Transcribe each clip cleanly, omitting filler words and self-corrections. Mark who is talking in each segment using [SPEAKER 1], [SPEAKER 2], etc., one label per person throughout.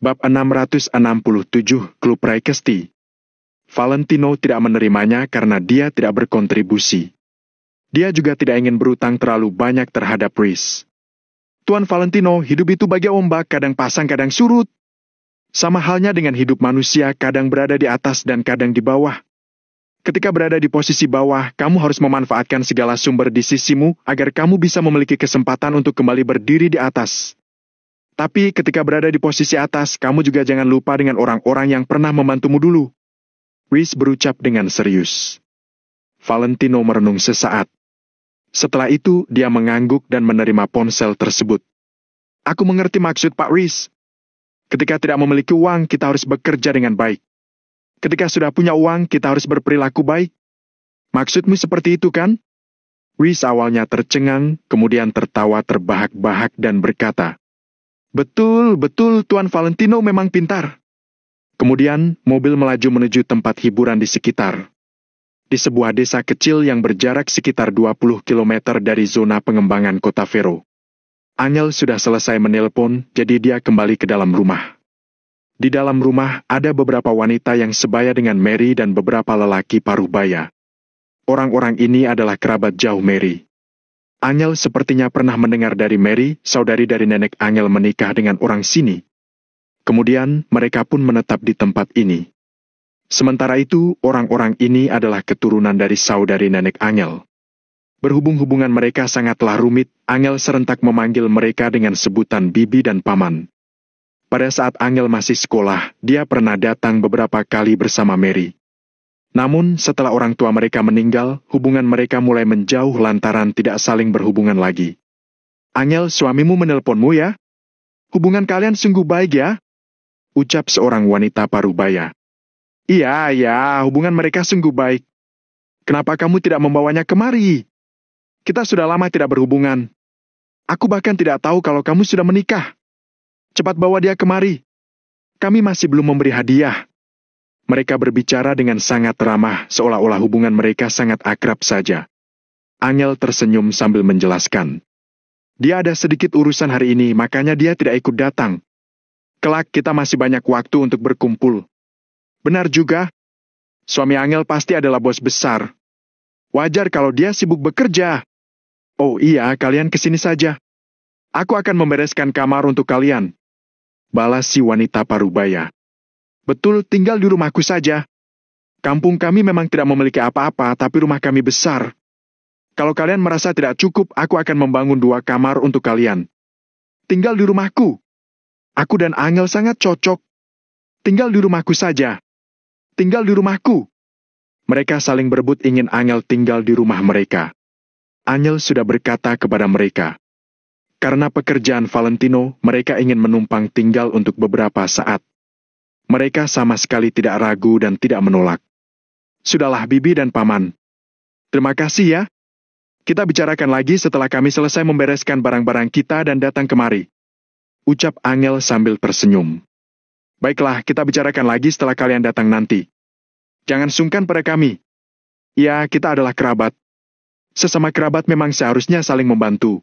[SPEAKER 1] Bab 667 Klub Raikesti. Valentino tidak menerimanya karena dia tidak berkontribusi. Dia juga tidak ingin berutang terlalu banyak terhadap Rhys. Tuan Valentino, hidup itu bagai ombak, kadang pasang kadang surut. Sama halnya dengan hidup manusia, kadang berada di atas dan kadang di bawah. Ketika berada di posisi bawah, kamu harus memanfaatkan segala sumber di sisimu agar kamu bisa memiliki kesempatan untuk kembali berdiri di atas. Tapi ketika berada di posisi atas, kamu juga jangan lupa dengan orang-orang yang pernah membantumu dulu. Rhys berucap dengan serius. Valentino merenung sesaat. Setelah itu, dia mengangguk dan menerima ponsel tersebut. Aku mengerti maksud Pak Rhys. Ketika tidak memiliki uang, kita harus bekerja dengan baik. Ketika sudah punya uang, kita harus berperilaku baik. Maksudmu seperti itu kan? Rhys awalnya tercengang, kemudian tertawa terbahak-bahak dan berkata, Betul, Tuan Valentino memang pintar. Kemudian, mobil melaju menuju tempat hiburan di sekitar. Di sebuah desa kecil yang berjarak sekitar 20 km dari zona pengembangan kota Vero. Angel sudah selesai menelpon, jadi dia kembali ke dalam rumah. Di dalam rumah, ada beberapa wanita yang sebaya dengan Mary dan beberapa lelaki paruh baya. Orang-orang ini adalah kerabat jauh Mary. Angel sepertinya pernah mendengar dari Mary, saudari dari nenek Angel menikah dengan orang sini. Kemudian, mereka pun menetap di tempat ini. Sementara itu, orang-orang ini adalah keturunan dari saudari nenek Angel. Berhubung hubungan mereka sangatlah rumit, Angel serentak memanggil mereka dengan sebutan bibi dan paman. Pada saat Angel masih sekolah, dia pernah datang beberapa kali bersama Mary. Namun, setelah orang tua mereka meninggal, hubungan mereka mulai menjauh lantaran tidak saling berhubungan lagi. Angel, suamimu menelponmu ya? Hubungan kalian sungguh baik ya? Ucap seorang wanita parubaya. Iya, hubungan mereka sungguh baik. Kenapa kamu tidak membawanya kemari? Kita sudah lama tidak berhubungan. Aku bahkan tidak tahu kalau kamu sudah menikah. Cepat bawa dia kemari. Kami masih belum memberi hadiah. Mereka berbicara dengan sangat ramah, seolah-olah hubungan mereka sangat akrab saja. Angel tersenyum sambil menjelaskan. Dia ada sedikit urusan hari ini, makanya dia tidak ikut datang. Kelak kita masih banyak waktu untuk berkumpul. Benar juga. Suami Angel pasti adalah bos besar. Wajar kalau dia sibuk bekerja. Oh iya, kalian kesini saja. Aku akan membereskan kamar untuk kalian. Balas si wanita parubaya. Betul, tinggal di rumahku saja. Kampung kami memang tidak memiliki apa-apa, tapi rumah kami besar. Kalau kalian merasa tidak cukup, aku akan membangun 2 kamar untuk kalian. Tinggal di rumahku. Aku dan Angel sangat cocok. Tinggal di rumahku saja. Tinggal di rumahku. Mereka saling berebut ingin Angel tinggal di rumah mereka. Angel sudah berkata kepada mereka. Karena pekerjaan Valentino, mereka ingin menumpang tinggal untuk beberapa saat. Mereka sama sekali tidak ragu dan tidak menolak. Sudahlah bibi dan paman. Terima kasih ya. Kita bicarakan lagi setelah kami selesai membereskan barang-barang kita dan datang kemari. Ucap Angel sambil tersenyum. Baiklah, kita bicarakan lagi setelah kalian datang nanti. Jangan sungkan pada kami. Ya, kita adalah kerabat. Sesama kerabat memang seharusnya saling membantu.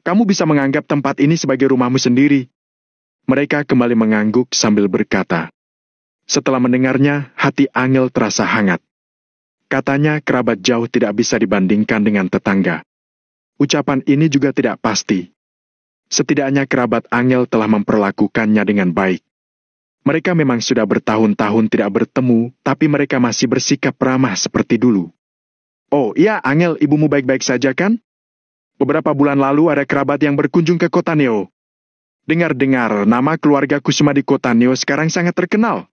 [SPEAKER 1] Kamu bisa menganggap tempat ini sebagai rumahmu sendiri. Mereka kembali mengangguk sambil berkata. Setelah mendengarnya, hati Angel terasa hangat. Katanya kerabat jauh tidak bisa dibandingkan dengan tetangga. Ucapan ini juga tidak pasti. Setidaknya kerabat Angel telah memperlakukannya dengan baik. Mereka memang sudah bertahun-tahun tidak bertemu, tapi mereka masih bersikap ramah seperti dulu. Oh iya Angel, ibumu baik-baik saja kan? Beberapa bulan lalu ada kerabat yang berkunjung ke kota Neo. Dengar-dengar, nama keluarga Kusuma di kota Neo sekarang sangat terkenal.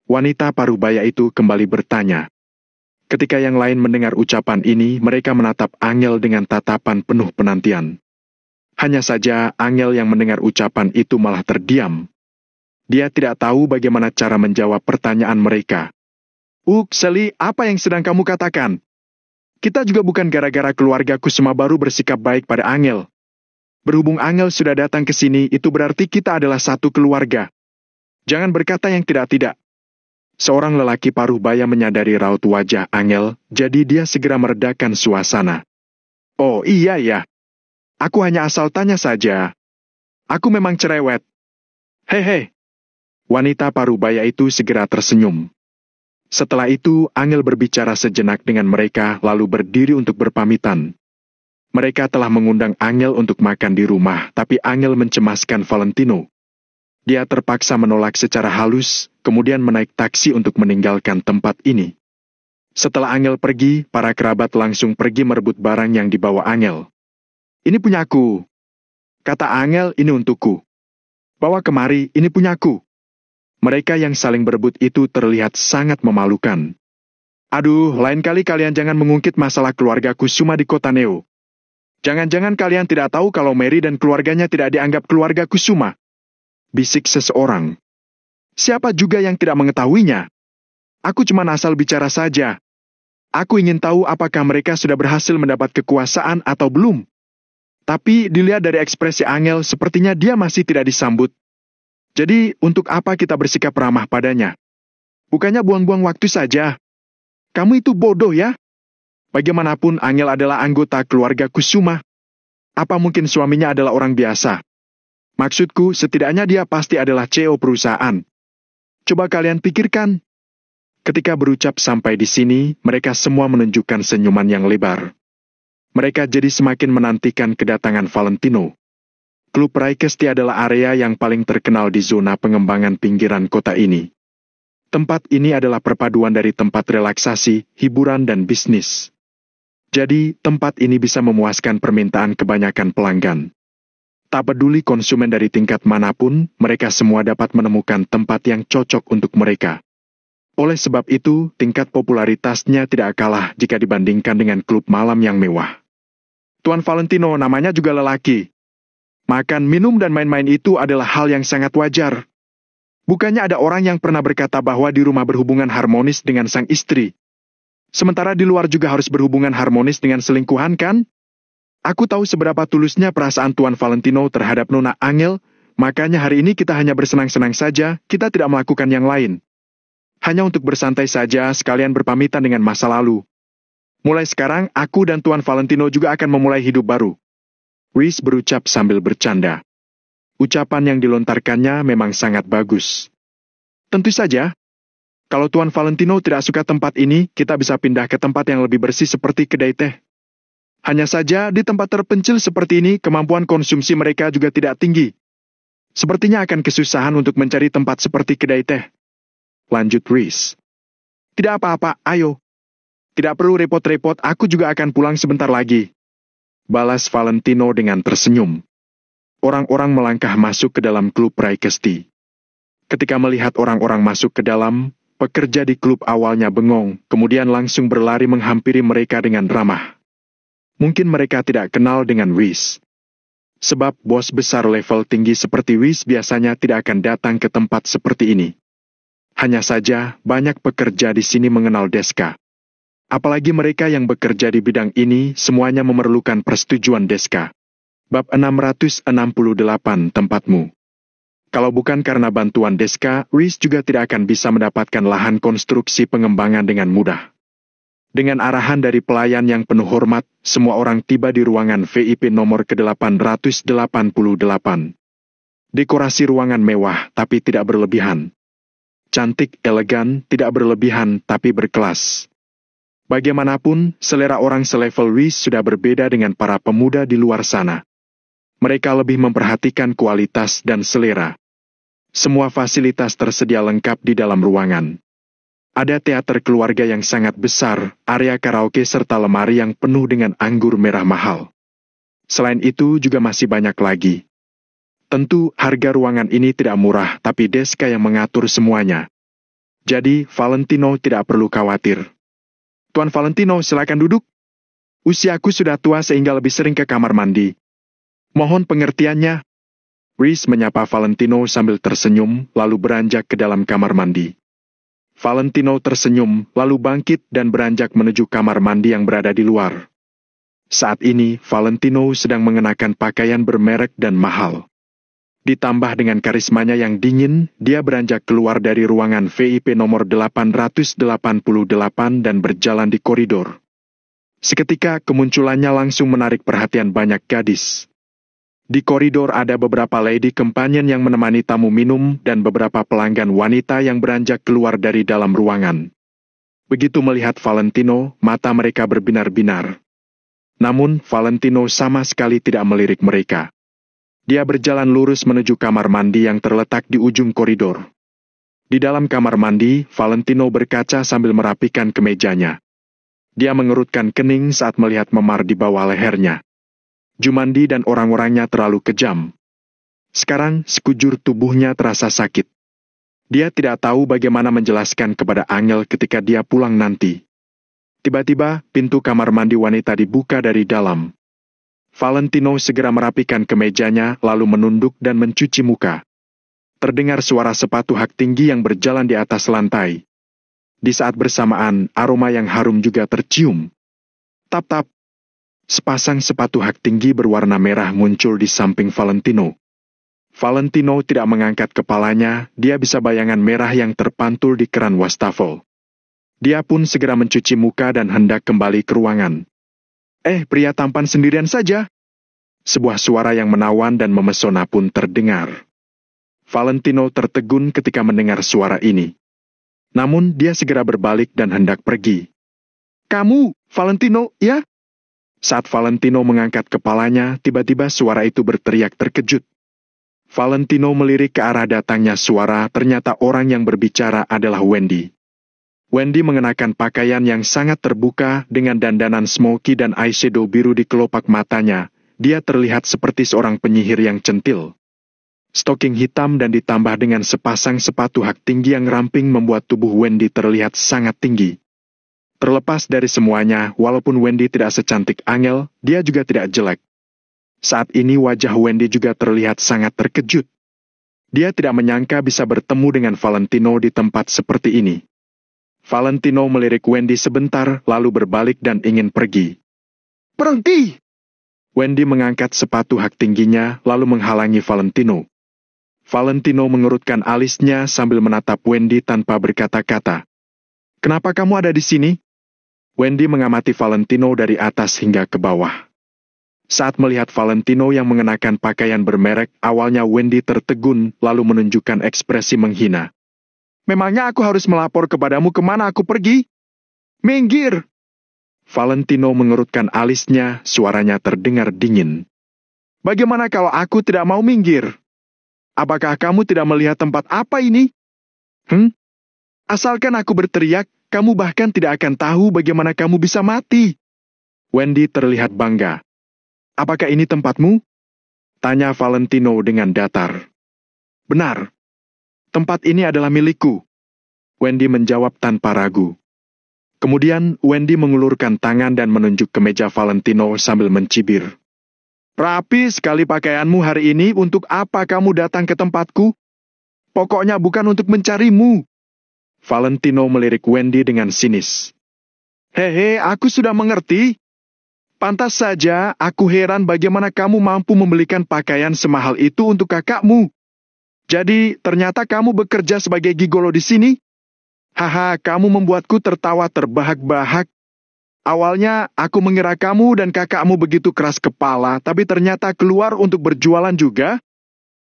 [SPEAKER 1] Wanita parubaya itu kembali bertanya. Ketika yang lain mendengar ucapan ini, mereka menatap Angel dengan tatapan penuh penantian. Hanya saja, Angel yang mendengar ucapan itu malah terdiam. Dia tidak tahu bagaimana cara menjawab pertanyaan mereka. Seli, apa yang sedang kamu katakan? Kita juga bukan gara-gara keluarga Kusuma baru bersikap baik pada Angel. Berhubung Angel sudah datang ke sini, itu berarti kita adalah satu keluarga. Jangan berkata yang tidak-tidak. Seorang lelaki paruh baya menyadari raut wajah Angel, jadi dia segera meredakan suasana. Oh iya ya. Aku hanya asal tanya saja. Aku memang cerewet. Hehe, Wanita parubaya itu segera tersenyum. Setelah itu, Angel berbicara sejenak dengan mereka lalu berdiri untuk berpamitan. Mereka telah mengundang Angel untuk makan di rumah, tapi Angel mencemaskan Valentino. Dia terpaksa menolak secara halus, kemudian menaik taksi untuk meninggalkan tempat ini. Setelah Angel pergi, para kerabat langsung pergi merebut barang yang dibawa Angel. "Ini punyaku," kata Angel, "ini untukku. Bawa kemari, ini punyaku." Mereka yang saling berebut itu terlihat sangat memalukan. "Aduh, lain kali kalian jangan mengungkit masalah keluarga Kusuma di kota Neo. Jangan-jangan kalian tidak tahu kalau Mary dan keluarganya tidak dianggap keluarga Kusuma," bisik seseorang. "Siapa juga yang tidak mengetahuinya? Aku cuma asal bicara saja. Aku ingin tahu apakah mereka sudah berhasil mendapat kekuasaan atau belum." Tapi dilihat dari ekspresi Angel, sepertinya dia masih tidak disambut. Jadi, untuk apa kita bersikap ramah padanya? Bukannya buang-buang waktu saja. Kamu itu bodoh ya? Bagaimanapun Angel adalah anggota keluarga Kusuma. Apa mungkin suaminya adalah orang biasa? Maksudku, setidaknya dia pasti adalah CEO perusahaan. Coba kalian pikirkan. Ketika berucap sampai di sini, mereka semua menunjukkan senyuman yang lebar. Mereka jadi semakin menantikan kedatangan Valentino. Klub Raikesti adalah area yang paling terkenal di zona pengembangan pinggiran kota ini. Tempat ini adalah perpaduan dari tempat relaksasi, hiburan, dan bisnis. Jadi, tempat ini bisa memuaskan permintaan kebanyakan pelanggan. Tak peduli konsumen dari tingkat manapun, mereka semua dapat menemukan tempat yang cocok untuk mereka. Oleh sebab itu, tingkat popularitasnya tidak kalah jika dibandingkan dengan klub malam yang mewah. Tuan Valentino namanya juga lelaki. Makan, minum, dan main-main itu adalah hal yang sangat wajar. Bukannya ada orang yang pernah berkata bahwa di rumah berhubungan harmonis dengan sang istri. Sementara di luar juga harus berhubungan harmonis dengan selingkuhan, kan? Aku tahu seberapa tulusnya perasaan Tuan Valentino terhadap Nona Angel, makanya hari ini kita hanya bersenang-senang saja, kita tidak melakukan yang lain. Hanya untuk bersantai saja, sekalian berpamitan dengan masa lalu. Mulai sekarang, aku dan Tuan Valentino juga akan memulai hidup baru. Reese berucap sambil bercanda. Ucapan yang dilontarkannya memang sangat bagus. Tentu saja, kalau Tuan Valentino tidak suka tempat ini, kita bisa pindah ke tempat yang lebih bersih seperti kedai teh. Hanya saja, di tempat terpencil seperti ini, kemampuan konsumsi mereka juga tidak tinggi. Sepertinya akan kesusahan untuk mencari tempat seperti kedai teh. Lanjut Reese. Tidak apa-apa, ayo. Tidak perlu repot-repot, aku juga akan pulang sebentar lagi. Balas Valentino dengan tersenyum. Orang-orang melangkah masuk ke dalam klub Raikesti. Ketika melihat orang-orang masuk ke dalam, pekerja di klub awalnya bengong, kemudian langsung berlari menghampiri mereka dengan ramah. Mungkin mereka tidak kenal dengan Reese. Sebab bos besar level tinggi seperti Reese biasanya tidak akan datang ke tempat seperti ini. Hanya saja, banyak pekerja di sini mengenal Deska. Apalagi mereka yang bekerja di bidang ini, semuanya memerlukan persetujuan Deska. Bab 668 tempatmu. Kalau bukan karena bantuan Deska, Reese juga tidak akan bisa mendapatkan lahan konstruksi pengembangan dengan mudah. Dengan arahan dari pelayan yang penuh hormat, semua orang tiba di ruangan VIP nomor ke-888. Dekorasi ruangan mewah, tapi tidak berlebihan. Cantik, elegan, tidak berlebihan, tapi berkelas. Bagaimanapun, selera orang selevel Reese sudah berbeda dengan para pemuda di luar sana. Mereka lebih memperhatikan kualitas dan selera. Semua fasilitas tersedia lengkap di dalam ruangan. Ada teater keluarga yang sangat besar, area karaoke serta lemari yang penuh dengan anggur merah mahal. Selain itu juga masih banyak lagi. Tentu, harga ruangan ini tidak murah, tapi Deska yang mengatur semuanya. Jadi, Valentino tidak perlu khawatir. Tuan Valentino, silakan duduk. Usiaku sudah tua sehingga lebih sering ke kamar mandi. Mohon pengertiannya. Reese menyapa Valentino sambil tersenyum, lalu beranjak ke dalam kamar mandi. Valentino tersenyum, lalu bangkit dan beranjak menuju kamar mandi yang berada di luar. Saat ini, Valentino sedang mengenakan pakaian bermerek dan mahal. Ditambah dengan karismanya yang dingin, dia beranjak keluar dari ruangan VIP nomor 888 dan berjalan di koridor. Seketika kemunculannya langsung menarik perhatian banyak gadis. Di koridor ada beberapa lady companion yang menemani tamu minum dan beberapa pelanggan wanita yang beranjak keluar dari dalam ruangan. Begitu melihat Valentino, mata mereka berbinar-binar. Namun, Valentino sama sekali tidak melirik mereka. Dia berjalan lurus menuju kamar mandi yang terletak di ujung koridor. Di dalam kamar mandi, Valentino berkaca sambil merapikan kemejanya. Dia mengerutkan kening saat melihat memar di bawah lehernya. Jumandi dan orang-orangnya terlalu kejam. Sekarang, sekujur tubuhnya terasa sakit. Dia tidak tahu bagaimana menjelaskan kepada Angel ketika dia pulang nanti. Tiba-tiba, pintu kamar mandi wanita dibuka dari dalam. Valentino segera merapikan kemejanya, lalu menunduk dan mencuci muka. Terdengar suara sepatu hak tinggi yang berjalan di atas lantai. Di saat bersamaan, aroma yang harum juga tercium. Tap-tap. Sepasang sepatu hak tinggi berwarna merah muncul di samping Valentino. Valentino tidak mengangkat kepalanya, dia bisa bayangan merah yang terpantul di keran wastafel. Dia pun segera mencuci muka dan hendak kembali ke ruangan. Pria tampan sendirian saja. Sebuah suara yang menawan dan memesona pun terdengar. Valentino tertegun ketika mendengar suara ini. Namun dia segera berbalik dan hendak pergi. Kamu, Valentino, ya? Saat Valentino mengangkat kepalanya, tiba-tiba suara itu berteriak terkejut. Valentino melirik ke arah datangnya suara, ternyata orang yang berbicara adalah Wendy. Wendy mengenakan pakaian yang sangat terbuka dengan dandanan smoky dan eyeshadow biru di kelopak matanya. Dia terlihat seperti seorang penyihir yang centil. Stoking hitam dan ditambah dengan sepasang sepatu hak tinggi yang ramping membuat tubuh Wendy terlihat sangat tinggi. Terlepas dari semuanya, walaupun Wendy tidak secantik Angel, dia juga tidak jelek. Saat ini wajah Wendy juga terlihat sangat terkejut. Dia tidak menyangka bisa bertemu dengan Valentino di tempat seperti ini. Valentino melirik Wendy sebentar, lalu berbalik dan ingin pergi. Berhenti! Wendy mengangkat sepatu hak tingginya, lalu menghalangi Valentino. Valentino mengerutkan alisnya sambil menatap Wendy tanpa berkata-kata. Kenapa kamu ada di sini? Wendy mengamati Valentino dari atas hingga ke bawah. Saat melihat Valentino yang mengenakan pakaian bermerek, awalnya Wendy tertegun lalu menunjukkan ekspresi menghina. Memangnya aku harus melapor kepadamu kemana aku pergi? Minggir! Valentino mengerutkan alisnya, suaranya terdengar dingin. Bagaimana kalau aku tidak mau minggir? Apakah kamu tidak melihat tempat apa ini? Asalkan aku berteriak, kamu bahkan tidak akan tahu bagaimana kamu bisa mati. Wendy terlihat bangga. Apakah ini tempatmu? Tanya Valentino dengan datar. Benar. Tempat ini adalah milikku. Wendy menjawab tanpa ragu. Kemudian Wendy mengulurkan tangan dan menunjuk ke meja Valentino sambil mencibir. Rapi sekali pakaianmu hari ini, untuk apa kamu datang ke tempatku? Pokoknya bukan untuk mencarimu. Valentino melirik Wendy dengan sinis. Hehe, aku sudah mengerti. Pantas saja, aku heran bagaimana kamu mampu membelikan pakaian semahal itu untuk kakakmu. Jadi, ternyata kamu bekerja sebagai gigolo di sini? Haha, kamu membuatku tertawa terbahak-bahak. Awalnya, aku mengira kamu dan kakakmu begitu keras kepala, tapi ternyata keluar untuk berjualan juga.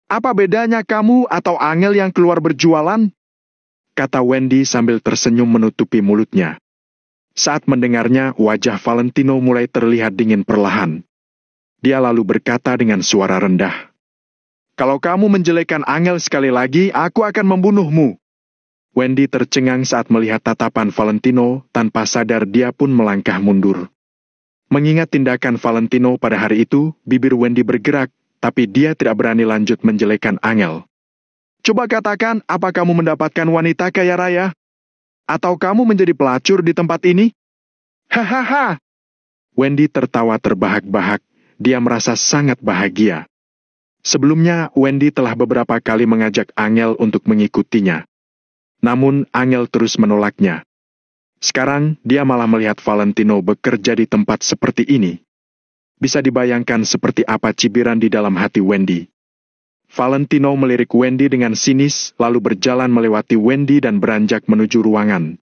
[SPEAKER 1] Apa bedanya kamu atau Angel yang keluar berjualan? Kata Wendy sambil tersenyum menutupi mulutnya. Saat mendengarnya, wajah Valentino mulai terlihat dingin perlahan. Dia lalu berkata dengan suara rendah. Kalau kamu menjelekkan Angel sekali lagi, aku akan membunuhmu. Wendy tercengang saat melihat tatapan Valentino, tanpa sadar dia pun melangkah mundur. Mengingat tindakan Valentino pada hari itu, bibir Wendy bergerak, tapi dia tidak berani lanjut menjelekkan Angel. Coba katakan, apa kamu mendapatkan wanita kaya raya? Atau kamu menjadi pelacur di tempat ini? Hahaha. Wendy tertawa terbahak-bahak, dia merasa sangat bahagia. Sebelumnya, Wendy telah beberapa kali mengajak Angel untuk mengikutinya. Namun, Angel terus menolaknya. Sekarang, dia malah melihat Valentino bekerja di tempat seperti ini. Bisa dibayangkan seperti apa cibiran di dalam hati Wendy. Valentino melirik Wendy dengan sinis, lalu berjalan melewati Wendy dan beranjak menuju ruangan.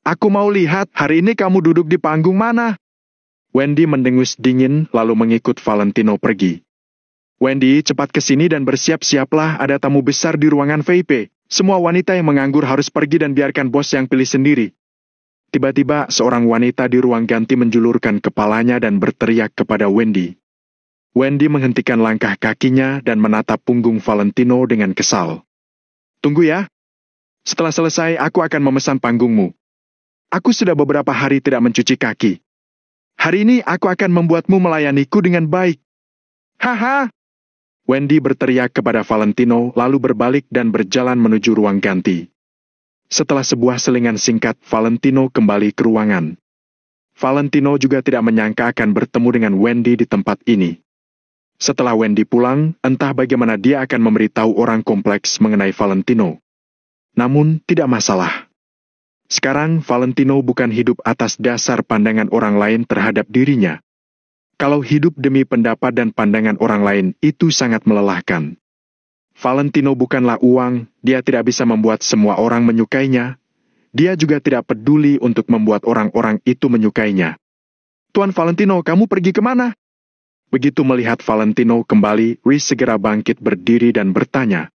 [SPEAKER 1] Aku mau lihat hari ini kamu duduk di panggung mana? Wendy mendengus dingin, lalu mengikut Valentino pergi. Wendy, cepat ke sini dan bersiap-siaplah, ada tamu besar di ruangan VIP. Semua wanita yang menganggur harus pergi dan biarkan bos yang pilih sendiri. Tiba-tiba, seorang wanita di ruang ganti menjulurkan kepalanya dan berteriak kepada Wendy. Wendy menghentikan langkah kakinya dan menatap punggung Valentino dengan kesal. Tunggu ya. Setelah selesai, aku akan memesan panggungmu. Aku sudah beberapa hari tidak mencuci kaki. Hari ini aku akan membuatmu melayaniku dengan baik. Haha! Wendy berteriak kepada Valentino lalu berbalik dan berjalan menuju ruang ganti. Setelah sebuah selingan singkat, Valentino kembali ke ruangan. Valentino juga tidak menyangka akan bertemu dengan Wendy di tempat ini. Setelah Wendy pulang, entah bagaimana dia akan memberitahu orang kompleks mengenai Valentino. Namun, tidak masalah. Sekarang, Valentino bukan hidup atas dasar pandangan orang lain terhadap dirinya. Kalau hidup demi pendapat dan pandangan orang lain, itu sangat melelahkan. Valentino bukanlah uang, dia tidak bisa membuat semua orang menyukainya. Dia juga tidak peduli untuk membuat orang-orang itu menyukainya. Tuan Valentino, kamu pergi kemana? Begitu melihat Valentino kembali, Rhys segera bangkit berdiri dan bertanya.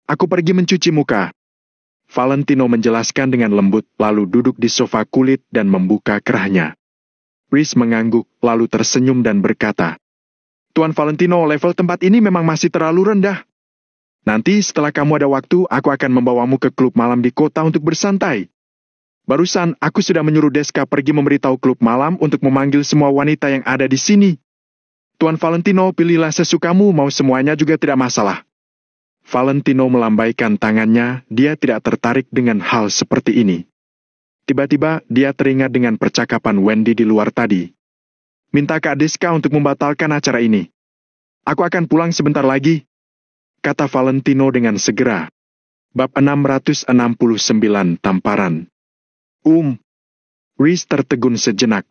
[SPEAKER 1] Aku pergi mencuci muka. Valentino menjelaskan dengan lembut, lalu duduk di sofa kulit dan membuka kerahnya. Rhys mengangguk, lalu tersenyum dan berkata, Tuan Valentino, level tempat ini memang masih terlalu rendah. Nanti setelah kamu ada waktu, aku akan membawamu ke klub malam di kota untuk bersantai. Barusan, aku sudah menyuruh Deska pergi memberitahu klub malam untuk memanggil semua wanita yang ada di sini. Tuan Valentino, pilihlah sesukamu, mau semuanya juga tidak masalah. Valentino melambaikan tangannya, dia tidak tertarik dengan hal seperti ini. Tiba-tiba, dia teringat dengan percakapan Wendy di luar tadi. Minta Kak Deska untuk membatalkan acara ini. Aku akan pulang sebentar lagi, kata Valentino dengan segera. Bab 669 Tamparan. Rhys tertegun sejenak.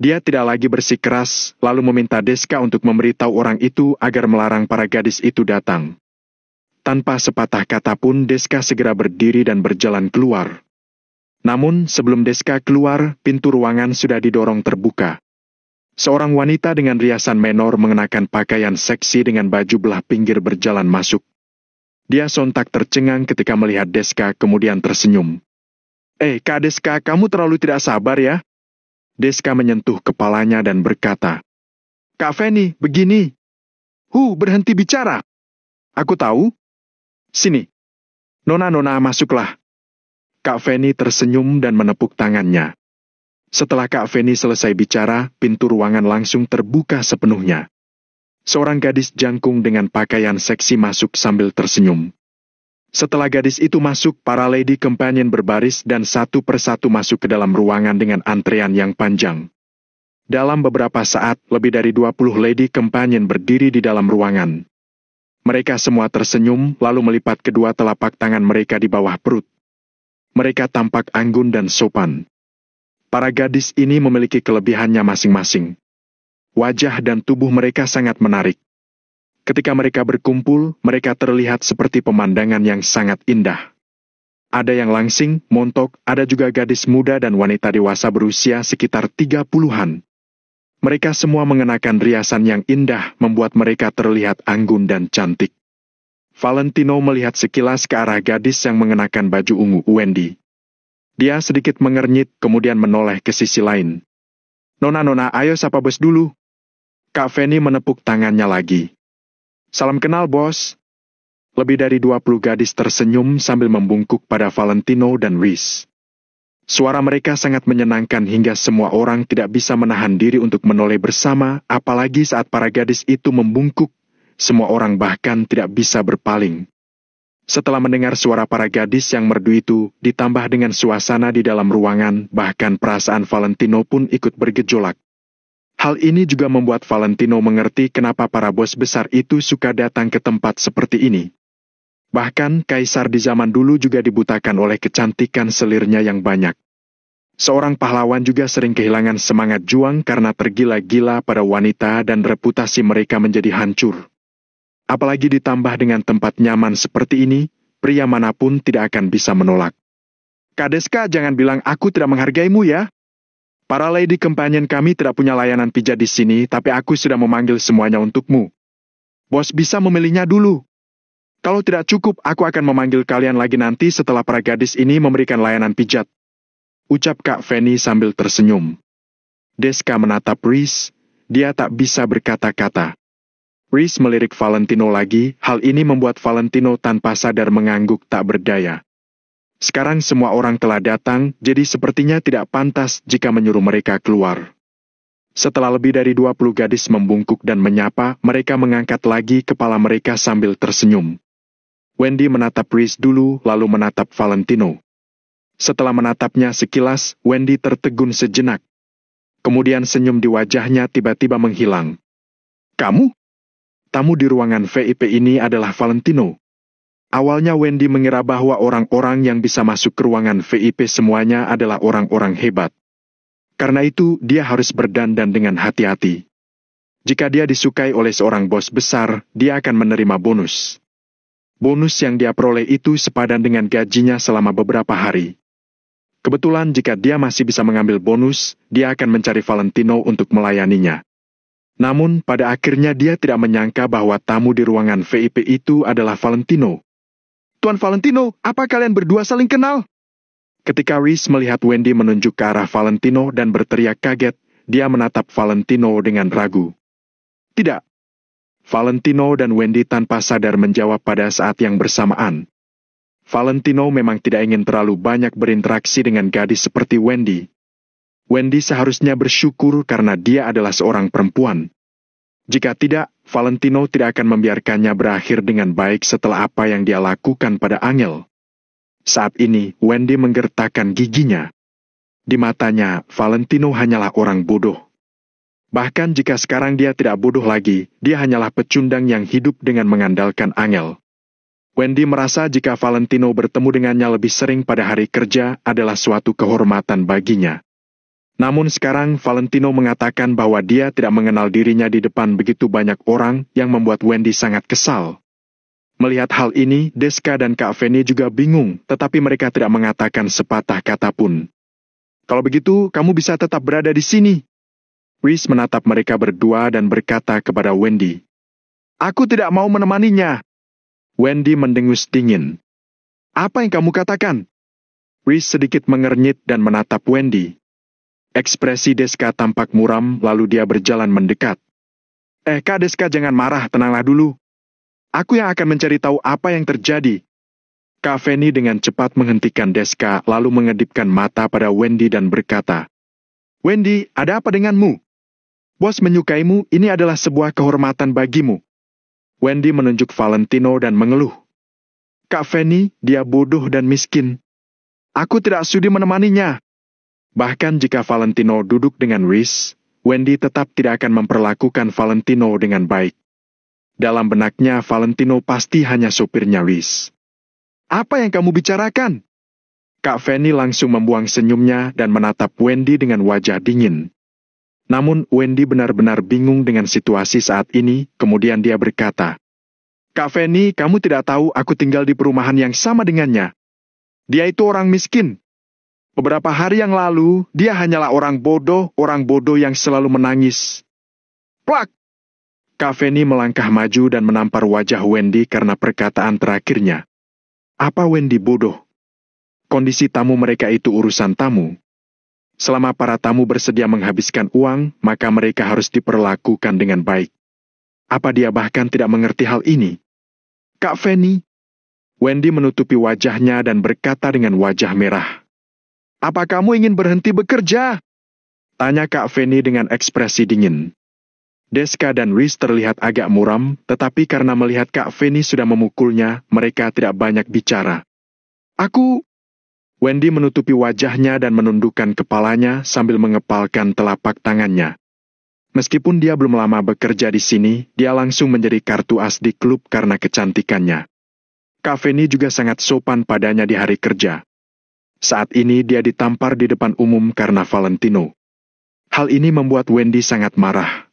[SPEAKER 1] Dia tidak lagi bersikeras, lalu meminta Deska untuk memberitahu orang itu agar melarang para gadis itu datang. Tanpa sepatah kata pun, Deska segera berdiri dan berjalan keluar. Namun, sebelum Deska keluar, pintu ruangan sudah didorong terbuka. Seorang wanita dengan riasan menor mengenakan pakaian seksi dengan baju belah pinggir berjalan masuk. Dia sontak tercengang ketika melihat Deska kemudian tersenyum. Kak Deska, kamu terlalu tidak sabar ya? Deska menyentuh kepalanya dan berkata, Kak Fanny, begini. Berhenti bicara. Aku tahu. Sini. Nona-nona, masuklah. Kak Fanny tersenyum dan menepuk tangannya. Setelah Kak Fanny selesai bicara, pintu ruangan langsung terbuka sepenuhnya. Seorang gadis jangkung dengan pakaian seksi masuk sambil tersenyum. Setelah gadis itu masuk, para lady companion berbaris dan satu persatu masuk ke dalam ruangan dengan antrean yang panjang. Dalam beberapa saat, lebih dari 20 lady companion berdiri di dalam ruangan. Mereka semua tersenyum, lalu melipat kedua telapak tangan mereka di bawah perut. Mereka tampak anggun dan sopan. Para gadis ini memiliki kelebihannya masing-masing. Wajah dan tubuh mereka sangat menarik. Ketika mereka berkumpul, mereka terlihat seperti pemandangan yang sangat indah. Ada yang langsing, montok, ada juga gadis muda dan wanita dewasa berusia sekitar 30-an. Mereka semua mengenakan riasan yang indah, membuat mereka terlihat anggun dan cantik. Valentino melihat sekilas ke arah gadis yang mengenakan baju ungu, Wendy. Dia sedikit mengernyit, kemudian menoleh ke sisi lain. Nona-nona, ayo sapa bos dulu. Kak Fanny menepuk tangannya lagi. Salam kenal, bos. Lebih dari 20 gadis tersenyum sambil membungkuk pada Valentino dan Rhys. Suara mereka sangat menyenangkan hingga semua orang tidak bisa menahan diri untuk menoleh bersama, apalagi saat para gadis itu membungkuk. Semua orang bahkan tidak bisa berpaling. Setelah mendengar suara para gadis yang merdu itu, ditambah dengan suasana di dalam ruangan, bahkan perasaan Valentino pun ikut bergejolak. Hal ini juga membuat Valentino mengerti kenapa para bos besar itu suka datang ke tempat seperti ini. Bahkan, kaisar di zaman dulu juga dibutakan oleh kecantikan selirnya yang banyak. Seorang pahlawan juga sering kehilangan semangat juang karena tergila-gila pada wanita dan reputasi mereka menjadi hancur. Apalagi ditambah dengan tempat nyaman seperti ini, pria manapun tidak akan bisa menolak. Kak Deska, jangan bilang aku tidak menghargaimu ya. Para lady companion kami tidak punya layanan pijat di sini, tapi aku sudah memanggil semuanya untukmu. Bos bisa memilihnya dulu. Kalau tidak cukup, aku akan memanggil kalian lagi nanti setelah para gadis ini memberikan layanan pijat. Ucap Kak Fanny sambil tersenyum. Deska menatap Reese, dia tak bisa berkata-kata. Reese melirik Valentino lagi, hal ini membuat Valentino tanpa sadar mengangguk tak berdaya. Sekarang semua orang telah datang, jadi sepertinya tidak pantas jika menyuruh mereka keluar. Setelah lebih dari 20 gadis membungkuk dan menyapa, mereka mengangkat lagi kepala mereka sambil tersenyum. Wendy menatap Reese dulu, lalu menatap Valentino. Setelah menatapnya sekilas, Wendy tertegun sejenak. Kemudian senyum di wajahnya tiba-tiba menghilang. Kamu? Tamu di ruangan VIP ini adalah Valentino. Awalnya Wendy mengira bahwa orang-orang yang bisa masuk ke ruangan VIP semuanya adalah orang-orang hebat. Karena itu, dia harus berdandan dengan hati-hati. Jika dia disukai oleh seorang bos besar, dia akan menerima bonus. Bonus yang dia peroleh itu sepadan dengan gajinya selama beberapa hari. Kebetulan jika dia masih bisa mengambil bonus, dia akan mencari Valentino untuk melayaninya. Namun, pada akhirnya dia tidak menyangka bahwa tamu di ruangan VIP itu adalah Valentino. Tuan Valentino, apa kalian berdua saling kenal? Ketika Reese melihat Wendy menunjuk ke arah Valentino dan berteriak kaget, dia menatap Valentino dengan ragu. Tidak. Valentino dan Wendy tanpa sadar menjawab pada saat yang bersamaan. Valentino memang tidak ingin terlalu banyak berinteraksi dengan gadis seperti Wendy. Wendy seharusnya bersyukur karena dia adalah seorang perempuan. Jika tidak, Valentino tidak akan membiarkannya berakhir dengan baik setelah apa yang dia lakukan pada Angel. Saat ini, Wendy menggertakkan giginya. Di matanya, Valentino hanyalah orang bodoh. Bahkan jika sekarang dia tidak bodoh lagi, dia hanyalah pecundang yang hidup dengan mengandalkan Angel. Wendy merasa jika Valentino bertemu dengannya lebih sering pada hari kerja adalah suatu kehormatan baginya. Namun sekarang Valentino mengatakan bahwa dia tidak mengenal dirinya di depan begitu banyak orang yang membuat Wendy sangat kesal. Melihat hal ini, Deska dan Kak Fanny juga bingung, tetapi mereka tidak mengatakan sepatah kata pun. Kalau begitu, kamu bisa tetap berada di sini. Reese menatap mereka berdua dan berkata kepada Wendy. Aku tidak mau menemaninya. Wendy mendengus dingin. Apa yang kamu katakan? Reese sedikit mengernyit dan menatap Wendy. Ekspresi Deska tampak muram, lalu dia berjalan mendekat. Kak Deska, jangan marah, tenanglah dulu. Aku yang akan mencari tahu apa yang terjadi. Kak Fanny dengan cepat menghentikan Deska, lalu mengedipkan mata pada Wendy dan berkata, Wendy, ada apa denganmu? Bos menyukaimu, ini adalah sebuah kehormatan bagimu. Wendy menunjuk Valentino dan mengeluh. Kak Fanny, dia bodoh dan miskin. Aku tidak sudi menemaninya. Bahkan jika Valentino duduk dengan Reese, Wendy tetap tidak akan memperlakukan Valentino dengan baik. Dalam benaknya, Valentino pasti hanya sopirnya Reese. Apa yang kamu bicarakan? Kak Fanny langsung membuang senyumnya dan menatap Wendy dengan wajah dingin. Namun Wendy benar-benar bingung dengan situasi saat ini, kemudian dia berkata, Kak Fanny, kamu tidak tahu aku tinggal di perumahan yang sama dengannya. Dia itu orang miskin. Beberapa hari yang lalu, dia hanyalah orang bodoh yang selalu menangis. Plak! Kak Fanny melangkah maju dan menampar wajah Wendy karena perkataan terakhirnya. Apa Wendy bodoh? Kondisi tamu mereka itu urusan tamu. Selama para tamu bersedia menghabiskan uang, maka mereka harus diperlakukan dengan baik. Apa dia bahkan tidak mengerti hal ini? Kak Fanny. Wendy menutupi wajahnya dan berkata dengan wajah merah. Apa kamu ingin berhenti bekerja? Tanya Kak Fanny dengan ekspresi dingin. Deska dan Reese terlihat agak muram, tetapi karena melihat Kak Fanny sudah memukulnya, mereka tidak banyak bicara. Wendy menutupi wajahnya dan menundukkan kepalanya sambil mengepalkan telapak tangannya. Meskipun dia belum lama bekerja di sini, dia langsung menjadi kartu as di klub karena kecantikannya. Kak Fanny juga sangat sopan padanya di hari kerja. Saat ini dia ditampar di depan umum karena Valentino. Hal ini membuat Wendy sangat marah.